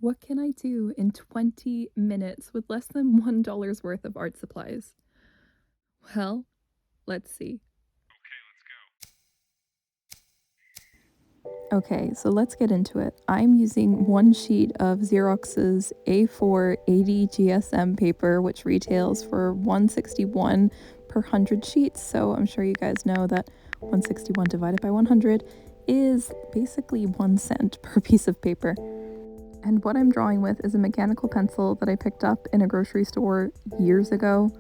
What can I do in 20 minutes with less than $1 worth of art supplies? Well, let's see. Okay, so let's get into it. I'm using one sheet of Xerox's A4 80 GSM paper, which retails for $161 per 100 sheets. So I'm sure you guys know that 161 divided by 100 is basically 1 cent per piece of paper. And what I'm drawing with is a mechanical pencil that I picked up in a grocery store years ago.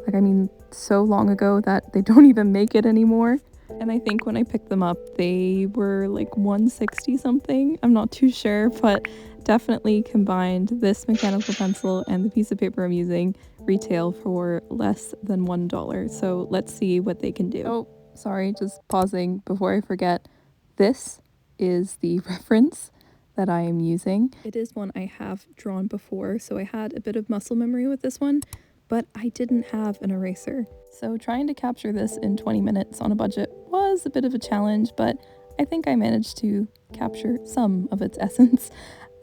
Like, I mean, so long ago that they don't even make it anymore. And I think when I picked them up, they were like 160 something. I'm not too sure, but definitely combined, this mechanical pencil and the piece of paper I'm using retail for less than $1. So let's see what they can do. Oh, sorry, just pausing before I forget. This is the reference that I am using. It is one I have drawn before, so I had a bit of muscle memory with this one, but I didn't have an eraser. So trying to capture this in 20 minutes on a budget was a bit of a challenge, but I think I managed to capture some of its essence.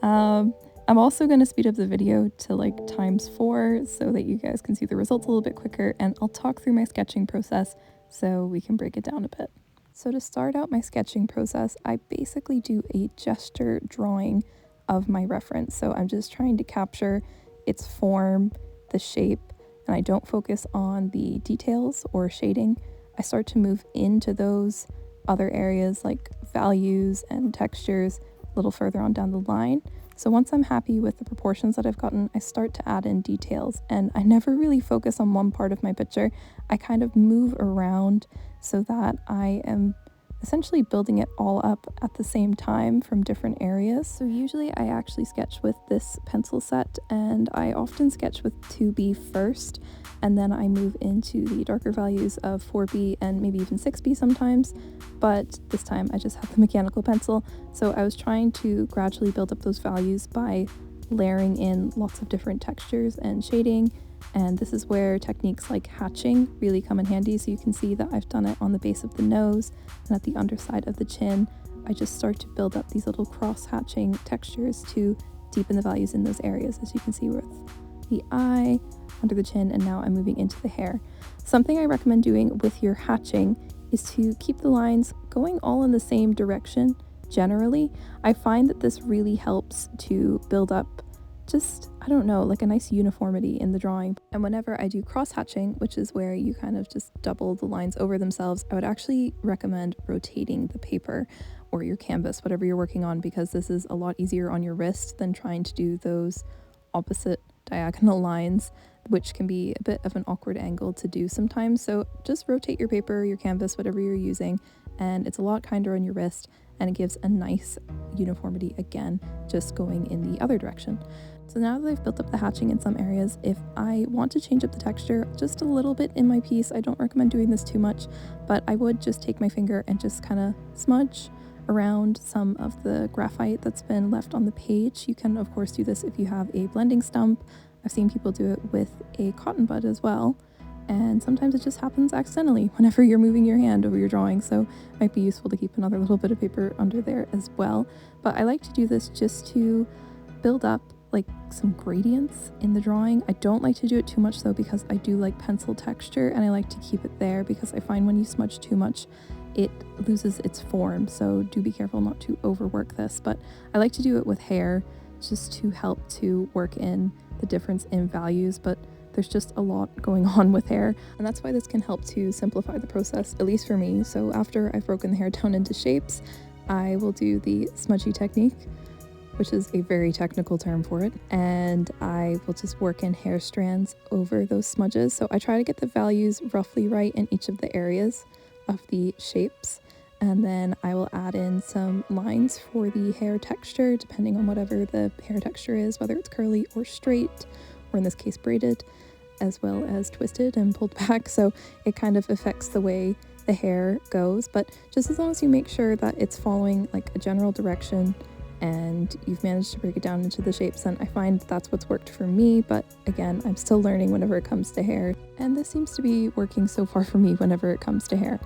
I'm also going to speed up the video to like ×4 so that you guys can see the results a little bit quicker, and I'll talk through my sketching process so we can break it down a bit. So to start out my sketching process, I basically do a gesture drawing of my reference. So I'm just trying to capture its form, the shape, and I don't focus on the details or shading. I start to move into those other areas like values and textures a little further on down the line. So once I'm happy with the proportions that I've gotten, I start to add in details, and I never really focus on one part of my picture. I kind of move around so that I am essentially building it all up at the same time from different areas. So usually I actually sketch with this pencil set, and I often sketch with 2B first, and then I move into the darker values of 4B and maybe even 6B sometimes, but this time I just have the mechanical pencil. So I was trying to gradually build up those values by layering in lots of different textures and shading. And this is where techniques like hatching really come in handy. So you can see that I've done it on the base of the nose and at the underside of the chin. I just start to build up these little cross hatching textures to deepen the values in those areas, as you can see with the eye, under the chin, and now I'm moving into the hair. Something I recommend doing with your hatching is to keep the lines going all in the same direction. Generally, I find that this really helps to build up just, I don't know, like a nice uniformity in the drawing. And whenever I do cross hatching, which is where you kind of just double the lines over themselves, I would actually recommend rotating the paper or your canvas, whatever you're working on, because this is a lot easier on your wrist than trying to do those opposite diagonal lines, which can be a bit of an awkward angle to do sometimes. So just rotate your paper, your canvas, whatever you're using, and it's a lot kinder on your wrist, and it gives a nice uniformity again, just going in the other direction. So now that I've built up the hatching in some areas, if I want to change up the texture just a little bit in my piece, I don't recommend doing this too much, but I would just take my finger and just kind of smudge around some of the graphite that's been left on the page. You can of course do this if you have a blending stump. I've seen people do it with a cotton bud as well, and sometimes it just happens accidentally whenever you're moving your hand over your drawing, so it might be useful to keep another little bit of paper under there as well. But I like to do this just to build up like some gradients in the drawing. I don't like to do it too much though, because I do like pencil texture and I like to keep it there, because I find when you smudge too much it loses its form. So do be careful not to overwork this. But I like to do it with hair just to help to work in the difference in values, but there's just a lot going on with hair, and that's why this can help to simplify the process, at least for me. So after I've broken the hair down into shapes, I will do the smudgy technique, which is a very technical term for it, and I will just work in hair strands over those smudges. So I try to get the values roughly right in each of the areas of the shapes, and then I will add in some lines for the hair texture, depending on whatever the hair texture is, whether it's curly or straight, or in this case braided, as well as twisted and pulled back. So it kind of affects the way the hair goes, but just as long as you make sure that it's following like a general direction and you've managed to break it down into the shapes, then I find that's what's worked for me. But again, I'm still learning whenever it comes to hair, and this seems to be working so far for me whenever it comes to hair.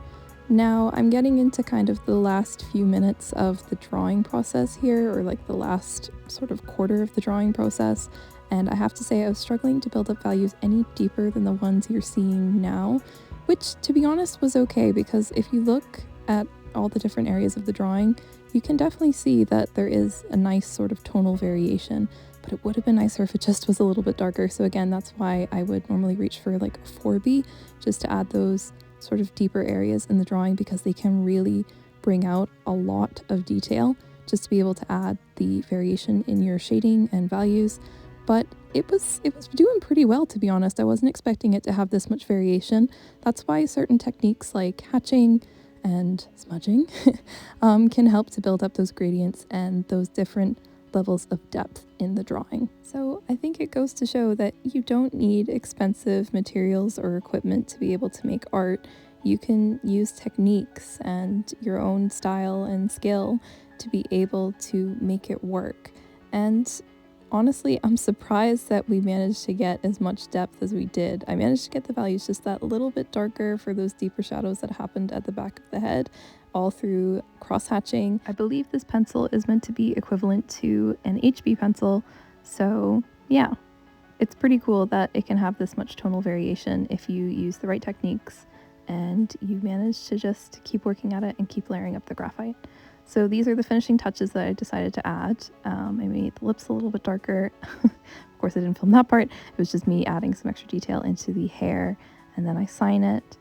Now I'm getting into kind of the last few minutes of the drawing process here, or like the last sort of quarter of the drawing process, and I have to say I was struggling to build up values any deeper than the ones you're seeing now, which to be honest was okay, because if you look at all the different areas of the drawing, you can definitely see that there is a nice sort of tonal variation, but it would have been nicer if it just was a little bit darker. So again, that's why I would normally reach for like a 4B, just to add those sort of deeper areas in the drawing, because they can really bring out a lot of detail just to be able to add the variation in your shading and values. But it was doing pretty well, to be honest. I wasn't expecting it to have this much variation. That's why certain techniques like hatching and smudging can help to build up those gradients and those different levels of depth in the drawing. So I think it goes to show that you don't need expensive materials or equipment to be able to make art. You can use techniques and your own style and skill to be able to make it work. And honestly, I'm surprised that we managed to get as much depth as we did. I managed to get the values just that little bit darker for those deeper shadows that happened at the back of the head, all through cross-hatching. I believe this pencil is meant to be equivalent to an HB pencil, so yeah, it's pretty cool that it can have this much tonal variation if you use the right techniques and you manage to just keep working at it and keep layering up the graphite. So these are the finishing touches that I decided to add. I made the lips a little bit darker. Of course, I didn't film that part. It was just me adding some extra detail into the hair, and then I sign it,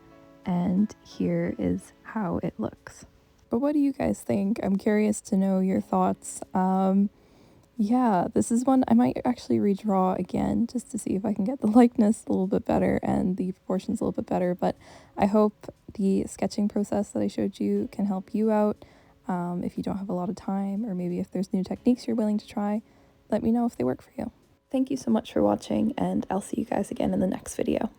and here is how it looks. But what do you guys think? I'm curious to know your thoughts. Yeah, this is one I might actually redraw again just to see if I can get the likeness a little bit better and the proportions a little bit better. But I hope the sketching process that I showed you can help you out. If you don't have a lot of time, or maybe if there's new techniques you're willing to try, let me know if they work for you. Thank you so much for watching, and I'll see you guys again in the next video.